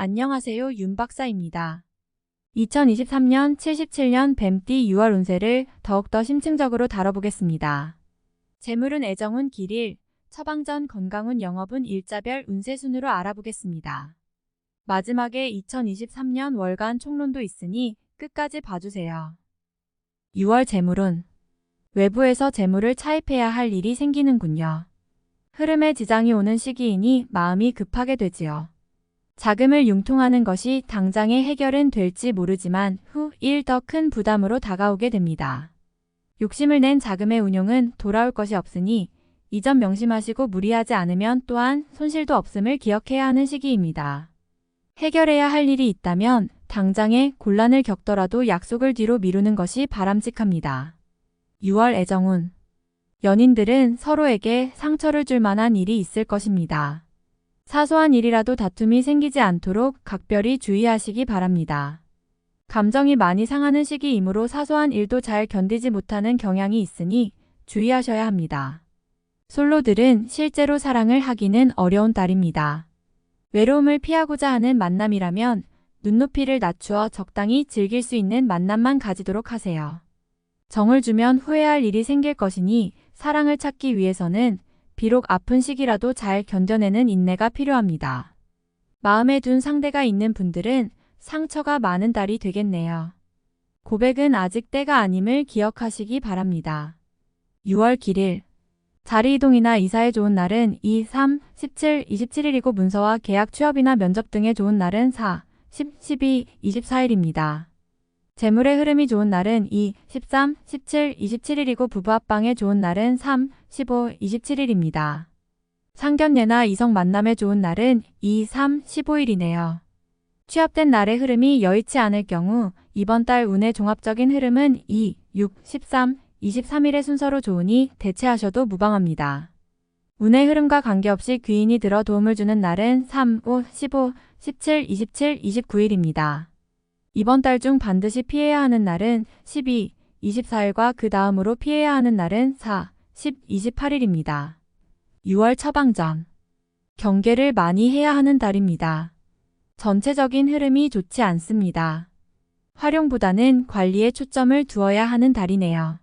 안녕하세요. 윤 박사입니다. 2023년 77년 뱀띠 6월 운세를 더욱더 심층적으로 다뤄보겠습니다. 재물운 애정운 길일, 처방전 건강운 영업운 일자별 운세 순으로 알아보겠습니다. 마지막에 2023년 월간 총론도 있으니 끝까지 봐주세요. 6월 재물운. 외부에서 재물을 차입해야 할 일이 생기는군요. 흐름에 지장이 오는 시기이니 마음이 급하게 되지요. 자금을 융통하는 것이 당장의 해결은 될지 모르지만 후 일 더 큰 부담으로 다가오게 됩니다. 욕심을 낸 자금의 운용은 돌아올 것이 없으니 이 점 명심하시고 무리하지 않으면 또한 손실도 없음을 기억해야 하는 시기입니다. 해결해야 할 일이 있다면 당장의 곤란을 겪더라도 약속을 뒤로 미루는 것이 바람직합니다. 6월 애정운. 연인들은 서로에게 상처를 줄 만한 일이 있을 것입니다. 사소한 일이라도 다툼이 생기지 않도록 각별히 주의하시기 바랍니다. 감정이 많이 상하는 시기이므로 사소한 일도 잘 견디지 못하는 경향이 있으니 주의하셔야 합니다. 솔로들은 실제로 사랑을 하기는 어려운 달입니다. 외로움을 피하고자 하는 만남이라면 눈높이를 낮추어 적당히 즐길 수 있는 만남만 가지도록 하세요. 정을 주면 후회할 일이 생길 것이니 사랑을 찾기 위해서는 비록 아픈 시기라도 잘 견뎌내는 인내가 필요합니다. 마음에 둔 상대가 있는 분들은 상처가 많은 달이 되겠네요. 고백은 아직 때가 아님을 기억하시기 바랍니다. 6월 길일. 자리 이동이나 이사에 좋은 날은 2, 3, 17, 27일이고 문서와 계약 취업이나 면접 등에 좋은 날은 4, 10, 12, 24일입니다. 재물의 흐름이 좋은 날은 2, 13, 17, 27일이고 부부 합방에 좋은 날은 3, 15, 27일입니다. 상견례나 이성 만남에 좋은 날은 2, 3, 15일이네요. 취업된 날의 흐름이 여의치 않을 경우 이번 달 운의 종합적인 흐름은 2, 6, 13, 23일의 순서로 좋으니 대체하셔도 무방합니다. 운의 흐름과 관계없이 귀인이 들어 도움을 주는 날은 3, 5, 15, 17, 27, 29일입니다. 이번 달 중 반드시 피해야 하는 날은 12, 24일과 그 다음으로 피해야 하는 날은 4, 10, 28일입니다. 6월 처방전. 경계를 많이 해야 하는 달입니다. 전체적인 흐름이 좋지 않습니다. 활용보다는 관리에 초점을 두어야 하는 달이네요.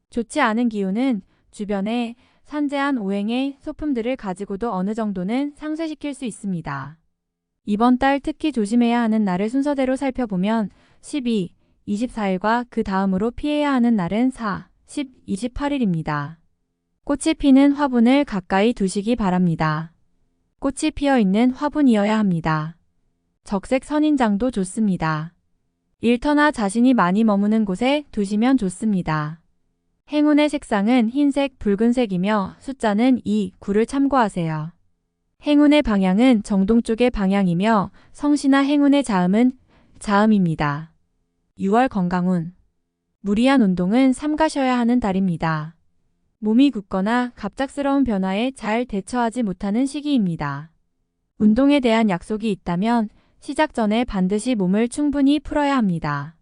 좋지 않은 기운은 주변에 산재한 오행의 소품들을 가지고도 어느 정도는 상쇄시킬 수 있습니다. 이번 달 특히 조심해야 하는 날을 순서대로 살펴보면 12, 24일과 그 다음으로 피해야 하는 날은 4, 10, 28일입니다. 꽃이 피는 화분을 가까이 두시기 바랍니다. 꽃이 피어있는 화분이어야 합니다. 적색 선인장도 좋습니다. 일터나 자신이 많이 머무는 곳에 두시면 좋습니다. 행운의 색상은 흰색, 붉은색이며 숫자는 2, 9를 참고하세요. 행운의 방향은 정동쪽의 방향이며 성씨나 행운의 자음은 자음입니다. 6월 건강운. 무리한 운동은 삼가셔야 하는 달입니다. 몸이 굳거나 갑작스러운 변화에 잘 대처하지 못하는 시기입니다. 운동에 대한 약속이 있다면 시작 전에 반드시 몸을 충분히 풀어야 합니다.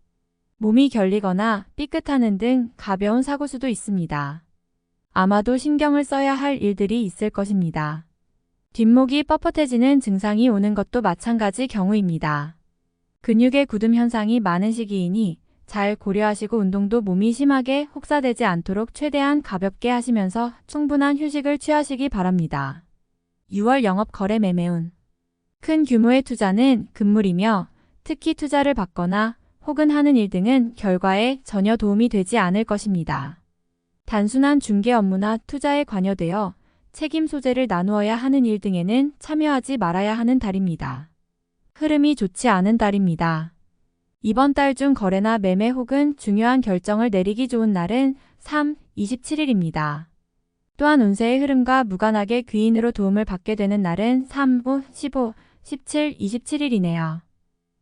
몸이 결리거나 삐끗하는 등 가벼운 사고수도 있습니다. 아마도 신경을 써야 할 일들이 있을 것입니다. 뒷목이 뻣뻣해지는 증상이 오는 것도 마찬가지 경우입니다. 근육의 굳음 현상이 많은 시기이니 잘 고려하시고 운동도 몸이 심하게 혹사되지 않도록 최대한 가볍게 하시면서 충분한 휴식을 취하시기 바랍니다. 6월 영업 거래 매매운. 큰 규모의 투자는 금물이며 특히 투자를 받거나 혹은 하는 일 등은 결과에 전혀 도움이 되지 않을 것입니다. 단순한 중개 업무나 투자에 관여되어 책임 소재를 나누어야 하는 일 등에는 참여하지 말아야 하는 달입니다. 흐름이 좋지 않은 달입니다. 이번 달 중 거래나 매매 혹은 중요한 결정을 내리기 좋은 날은 3, 27일입니다. 또한 운세의 흐름과 무관하게 귀인으로 도움을 받게 되는 날은 3, 5, 15, 17, 27일이네요.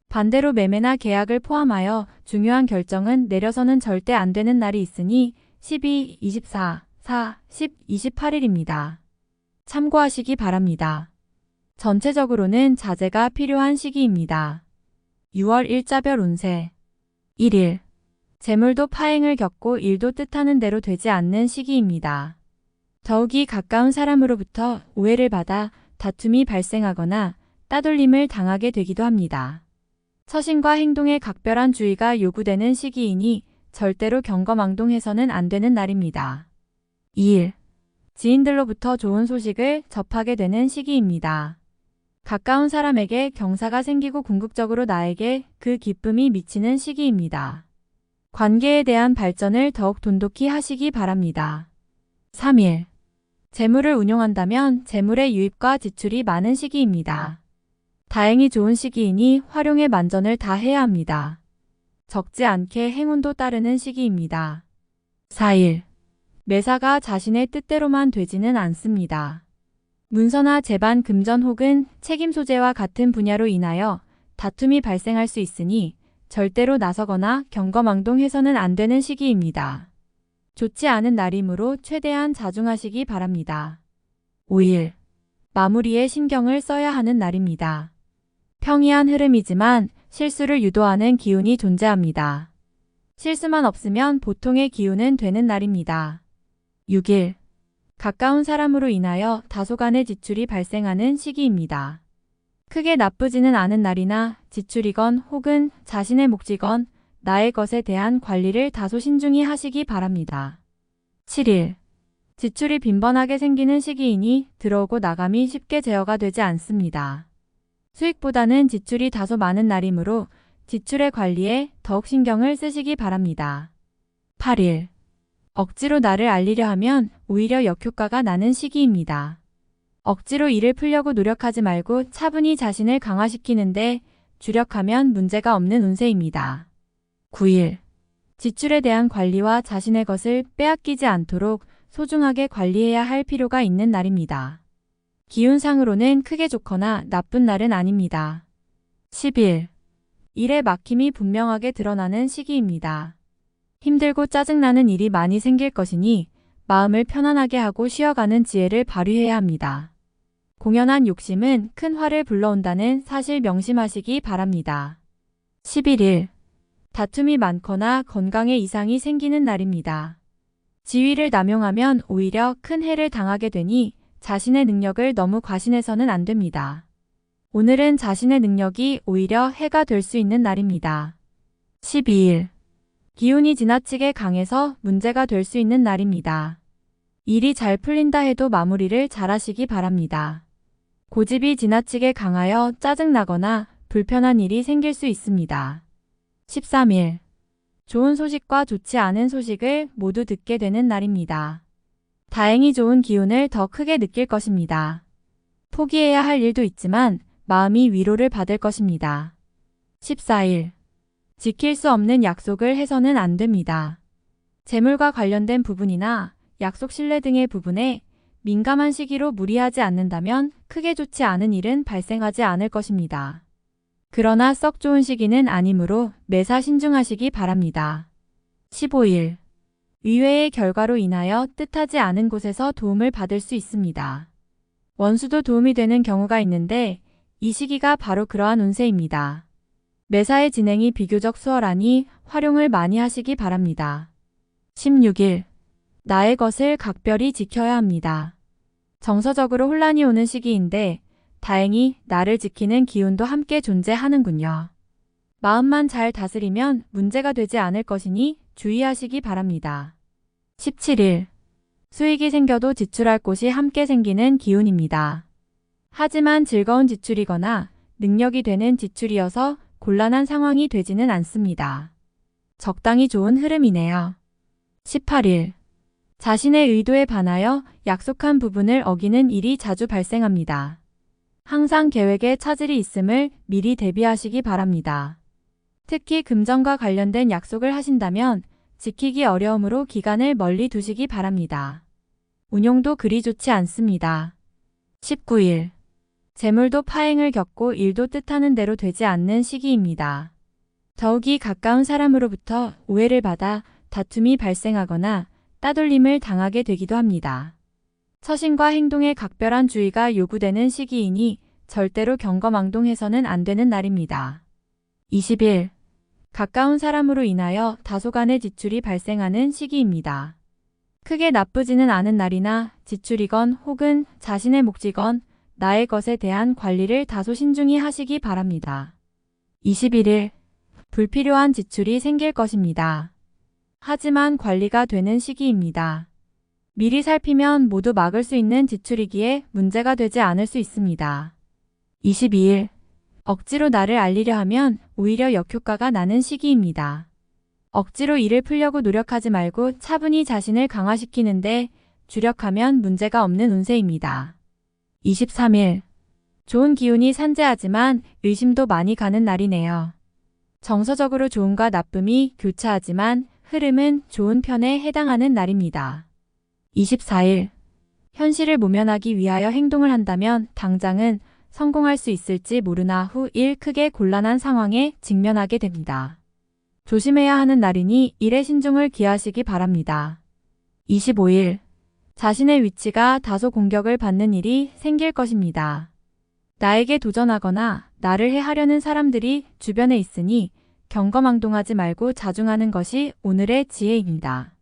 반대로 매매나 계약을 포함하여 중요한 결정은 내려서는 절대 안 되는 날이 있으니 12, 24, 4, 10, 28일입니다. 참고하시기 바랍니다. 전체적으로는 자제가 필요한 시기입니다. 6월 일자별 운세. 1일. 재물도 파행을 겪고 일도 뜻하는 대로 되지 않는 시기입니다. 더욱이 가까운 사람으로부터 오해를 받아 다툼이 발생하거나 따돌림을 당하게 되기도 합니다. 처신과 행동에 각별한 주의가 요구되는 시기이니 절대로 경거망동해서는 안 되는 날입니다. 2일. 지인들로부터 좋은 소식을 접하게 되는 시기입니다. 가까운 사람에게 경사가 생기고 궁극적으로 나에게 그 기쁨이 미치는 시기입니다. 관계에 대한 발전을 더욱 돈독히 하시기 바랍니다. 3일. 재물을 운용한다면 재물의 유입과 지출이 많은 시기입니다. 다행히 좋은 시기이니 활용의 만전을 다해야 합니다. 적지 않게 행운도 따르는 시기입니다. 4일. 매사가 자신의 뜻대로만 되지는 않습니다. 문서나 재반, 금전 혹은 책임 소재와 같은 분야로 인하여 다툼이 발생할 수 있으니 절대로 나서거나 경거망동해서는 안 되는 시기입니다. 좋지 않은 날이므로 최대한 자중하시기 바랍니다. 5일. 마무리에 신경을 써야 하는 날입니다. 평이한 흐름이지만 실수를 유도하는 기운이 존재합니다. 실수만 없으면 보통의 기운은 되는 날입니다. 6일. 가까운 사람으로 인하여 다소간의 지출이 발생하는 시기입니다. 크게 나쁘지는 않은 날이나 지출이건 혹은 자신의 몫이건 나의 것에 대한 관리를 다소 신중히 하시기 바랍니다. 7일. 지출이 빈번하게 생기는 시기이니 들어오고 나감이 쉽게 제어가 되지 않습니다. 수익보다는 지출이 다소 많은 날이므로 지출의 관리에 더욱 신경을 쓰시기 바랍니다. 8일. 억지로 나를 알리려 하면 오히려 역효과가 나는 시기입니다. 억지로 일을 풀려고 노력하지 말고 차분히 자신을 강화시키는데 주력하면 문제가 없는 운세입니다. 9일. 지출에 대한 관리와 자신의 것을 빼앗기지 않도록 소중하게 관리해야 할 필요가 있는 날입니다. 기운상으로는 크게 좋거나 나쁜 날은 아닙니다. 10일. 일의 막힘이 분명하게 드러나는 시기입니다. 힘들고 짜증나는 일이 많이 생길 것이니 마음을 편안하게 하고 쉬어가는 지혜를 발휘해야 합니다. 공연한 욕심은 큰 화를 불러온다는 사실 명심하시기 바랍니다. 11일. 다툼이 많거나 건강에 이상이 생기는 날입니다. 지위를 남용하면 오히려 큰 해를 당하게 되니 자신의 능력을 너무 과신해서는 안 됩니다. 오늘은 자신의 능력이 오히려 해가 될 수 있는 날입니다. 12일. 기운이 지나치게 강해서 문제가 될 수 있는 날입니다. 일이 잘 풀린다 해도 마무리를 잘하시기 바랍니다. 고집이 지나치게 강하여 짜증나거나 불편한 일이 생길 수 있습니다. 13일. 좋은 소식과 좋지 않은 소식을 모두 듣게 되는 날입니다. 다행히 좋은 기운을 더 크게 느낄 것입니다. 포기해야 할 일도 있지만 마음이 위로를 받을 것입니다. 14일. 지킬 수 없는 약속을 해서는 안 됩니다. 재물과 관련된 부분이나 약속 신뢰 등의 부분에 민감한 시기로 무리하지 않는다면 크게 좋지 않은 일은 발생하지 않을 것입니다. 그러나 썩 좋은 시기는 아니므로 매사 신중하시기 바랍니다. 15일. 의외의 결과로 인하여 뜻하지 않은 곳에서 도움을 받을 수 있습니다. 원수도 도움이 되는 경우가 있는데 이 시기가 바로 그러한 운세입니다. 매사의 진행이 비교적 수월하니 활용을 많이 하시기 바랍니다. 16일. 나의 것을 각별히 지켜야 합니다. 정서적으로 혼란이 오는 시기인데 다행히 나를 지키는 기운도 함께 존재하는군요. 마음만 잘 다스리면 문제가 되지 않을 것이니 주의하시기 바랍니다. 17일. 수익이 생겨도 지출할 곳이 함께 생기는 기운입니다. 하지만 즐거운 지출이거나 능력이 되는 지출이어서 곤란한 상황이 되지는 않습니다. 적당히 좋은 흐름이네요. 18일. 자신의 의도에 반하여 약속한 부분을 어기는 일이 자주 발생합니다. 항상 계획에 차질이 있음을 미리 대비하시기 바랍니다. 특히 금전과 관련된 약속을 하신다면 지키기 어려우므로 기간을 멀리 두시기 바랍니다. 운용도 그리 좋지 않습니다. 19일. 재물도 파행을 겪고 일도 뜻하는 대로 되지 않는 시기입니다. 더욱이 가까운 사람으로부터 오해를 받아 다툼이 발생하거나 따돌림을 당하게 되기도 합니다. 처신과 행동에 각별한 주의가 요구되는 시기이니 절대로 경거망동해서는 안 되는 날입니다. 20일. 가까운 사람으로 인하여 다소간의 지출이 발생하는 시기입니다. 크게 나쁘지는 않은 날이나 지출이건 혹은 자신의 몫이건 나의 것에 대한 관리를 다소 신중히 하시기 바랍니다. 21일, 불필요한 지출이 생길 것입니다. 하지만 관리가 되는 시기입니다. 미리 살피면 모두 막을 수 있는 지출이기에 문제가 되지 않을 수 있습니다. 22일, 억지로 나를 알리려 하면 오히려 역효과가 나는 시기입니다. 억지로 일을 풀려고 노력하지 말고 차분히 자신을 강화시키는데 주력하면 문제가 없는 운세입니다. 23일, 좋은 기운이 산재하지만 의심도 많이 가는 날이네요. 정서적으로 좋음과 나쁨이 교차하지만 흐름은 좋은 편에 해당하는 날입니다. 24일, 현실을 모면하기 위하여 행동을 한다면 당장은 성공할 수 있을지 모르나 후 일 크게 곤란한 상황에 직면하게 됩니다. 조심해야 하는 날이니 일에 신중을 기하시기 바랍니다. 25일, 자신의 위치가 다소 공격을 받는 일이 생길 것입니다. 나에게 도전하거나 나를 해하려는 사람들이 주변에 있으니 경거망동하지 말고 자중하는 것이 오늘의 지혜입니다.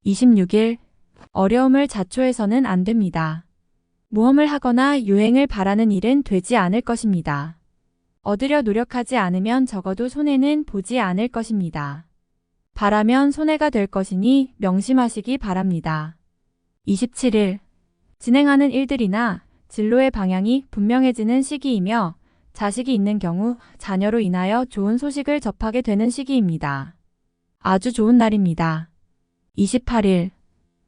26일, 어려움을 자초해서는 안 됩니다. 모험을 하거나 요행을 바라는 일은 되지 않을 것입니다. 얻으려 노력하지 않으면 적어도 손해는 보지 않을 것입니다. 바라면 손해가 될 것이니 명심하시기 바랍니다. 27일, 진행하는 일들이나 진로의 방향이 분명해지는 시기이며 자식이 있는 경우 자녀로 인하여 좋은 소식을 접하게 되는 시기입니다. 아주 좋은 날입니다. 28일,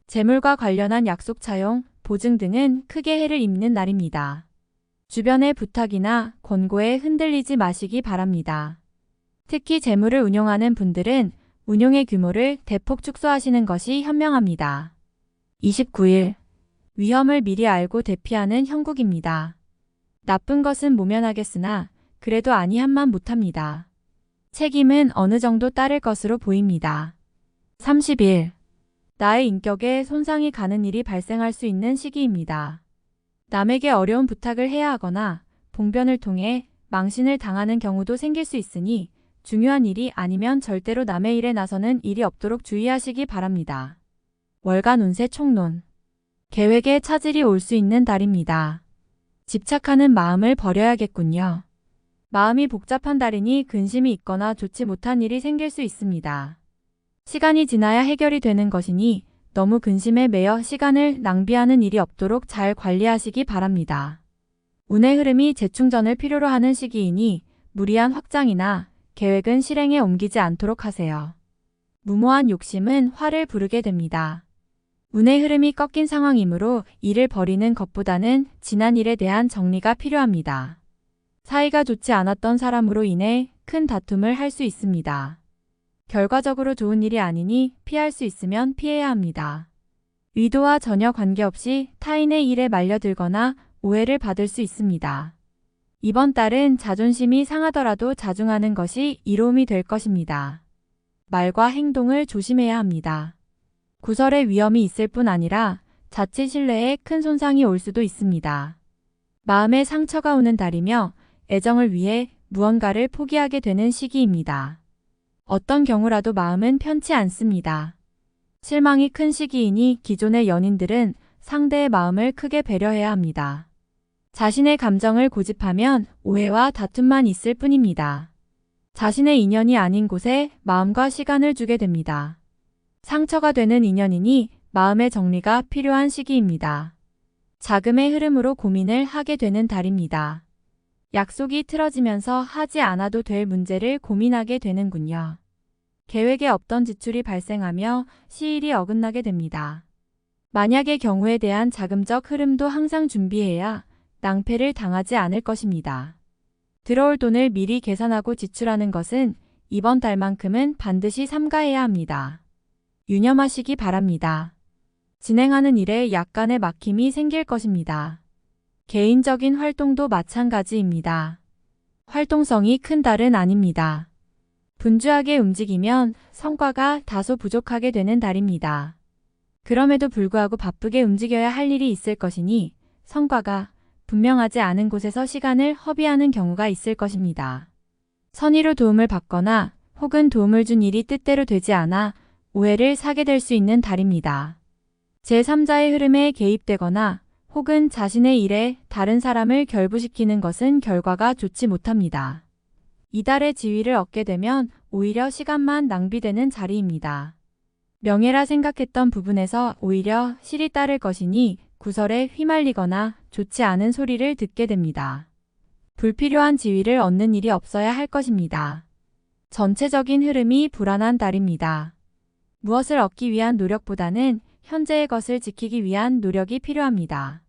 재물과 관련한 약속 차용, 보증 등은 크게 해를 입는 날입니다. 주변의 부탁이나 권고에 흔들리지 마시기 바랍니다. 특히 재물을 운용하는 분들은 운용의 규모를 대폭 축소하시는 것이 현명합니다. 29일, 위험을 미리 알고 대피하는 형국입니다. 나쁜 것은 모면하겠으나 그래도 아니한만 못합니다. 책임은 어느 정도 따를 것으로 보입니다. 30일, 나의 인격에 손상이 가는 일이 발생할 수 있는 시기입니다. 남에게 어려운 부탁을 해야 하거나 봉변을 통해 망신을 당하는 경우도 생길 수 있으니 중요한 일이 아니면 절대로 남의 일에 나서는 일이 없도록 주의하시기 바랍니다. 월간 운세 총론. 계획에 차질이 올 수 있는 달입니다. 집착하는 마음을 버려야겠군요. 마음이 복잡한 달이니 근심이 있거나 좋지 못한 일이 생길 수 있습니다. 시간이 지나야 해결이 되는 것이니 너무 근심에 매여 시간을 낭비하는 일이 없도록 잘 관리하시기 바랍니다. 운의 흐름이 재충전을 필요로 하는 시기이니 무리한 확장이나 계획은 실행에 옮기지 않도록 하세요. 무모한 욕심은 화를 부르게 됩니다. 운의 흐름이 꺾인 상황이므로 일을 벌이는 것보다는 지난 일에 대한 정리가 필요합니다. 사이가 좋지 않았던 사람으로 인해 큰 다툼을 할 수 있습니다. 결과적으로 좋은 일이 아니니 피할 수 있으면 피해야 합니다. 의도와 전혀 관계없이 타인의 일에 말려들거나 오해를 받을 수 있습니다. 이번 달은 자존심이 상하더라도 자중하는 것이 이로움이 될 것입니다. 말과 행동을 조심해야 합니다. 구설의 위험이 있을 뿐 아니라 자칫 신뢰에 큰 손상이 올 수도 있습니다. 마음에 상처가 오는 달이며 애정을 위해 무언가를 포기하게 되는 시기입니다. 어떤 경우라도 마음은 편치 않습니다. 실망이 큰 시기이니 기존의 연인들은 상대의 마음을 크게 배려해야 합니다. 자신의 감정을 고집하면 오해와 다툼만 있을 뿐입니다. 자신의 인연이 아닌 곳에 마음과 시간을 주게 됩니다. 상처가 되는 인연이니 마음의 정리가 필요한 시기입니다. 자금의 흐름으로 고민을 하게 되는 달입니다. 약속이 틀어지면서 하지 않아도 될 문제를 고민하게 되는군요. 계획에 없던 지출이 발생하며 시일이 어긋나게 됩니다. 만약의 경우에 대한 자금적 흐름도 항상 준비해야 낭패를 당하지 않을 것입니다. 들어올 돈을 미리 계산하고 지출하는 것은 이번 달만큼은 반드시 삼가해야 합니다. 유념하시기 바랍니다. 진행하는 일에 약간의 막힘이 생길 것입니다. 개인적인 활동도 마찬가지입니다. 활동성이 큰 달은 아닙니다. 분주하게 움직이면 성과가 다소 부족하게 되는 달입니다. 그럼에도 불구하고 바쁘게 움직여야 할 일이 있을 것이니 성과가 분명하지 않은 곳에서 시간을 허비하는 경우가 있을 것입니다. 선의로 도움을 받거나 혹은 도움을 준 일이 뜻대로 되지 않아 오해를 사게 될 수 있는 달입니다. 제3자의 흐름에 개입되거나 혹은 자신의 일에 다른 사람을 결부시키는 것은 결과가 좋지 못합니다. 이달의 지위를 얻게 되면 오히려 시간만 낭비되는 자리입니다. 명예라 생각했던 부분에서 오히려 실이 따를 것이니 구설에 휘말리거나 좋지 않은 소리를 듣게 됩니다. 불필요한 지위를 얻는 일이 없어야 할 것입니다. 전체적인 흐름이 불안한 달입니다. 무엇을 얻기 위한 노력보다는 현재의 것을 지키기 위한 노력이 필요합니다.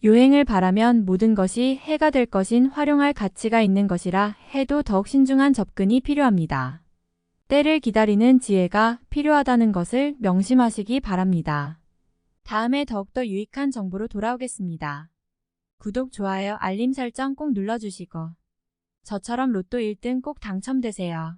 요행을 바라면 모든 것이 해가 될 것인 활용할 가치가 있는 것이라 해도 더욱 신중한 접근이 필요합니다. 때를 기다리는 지혜가 필요하다는 것을 명심하시기 바랍니다. 다음에 더욱더 유익한 정보로 돌아오겠습니다. 구독, 좋아요, 알림 설정 꼭 눌러주시고 저처럼 로또 1등 꼭 당첨되세요.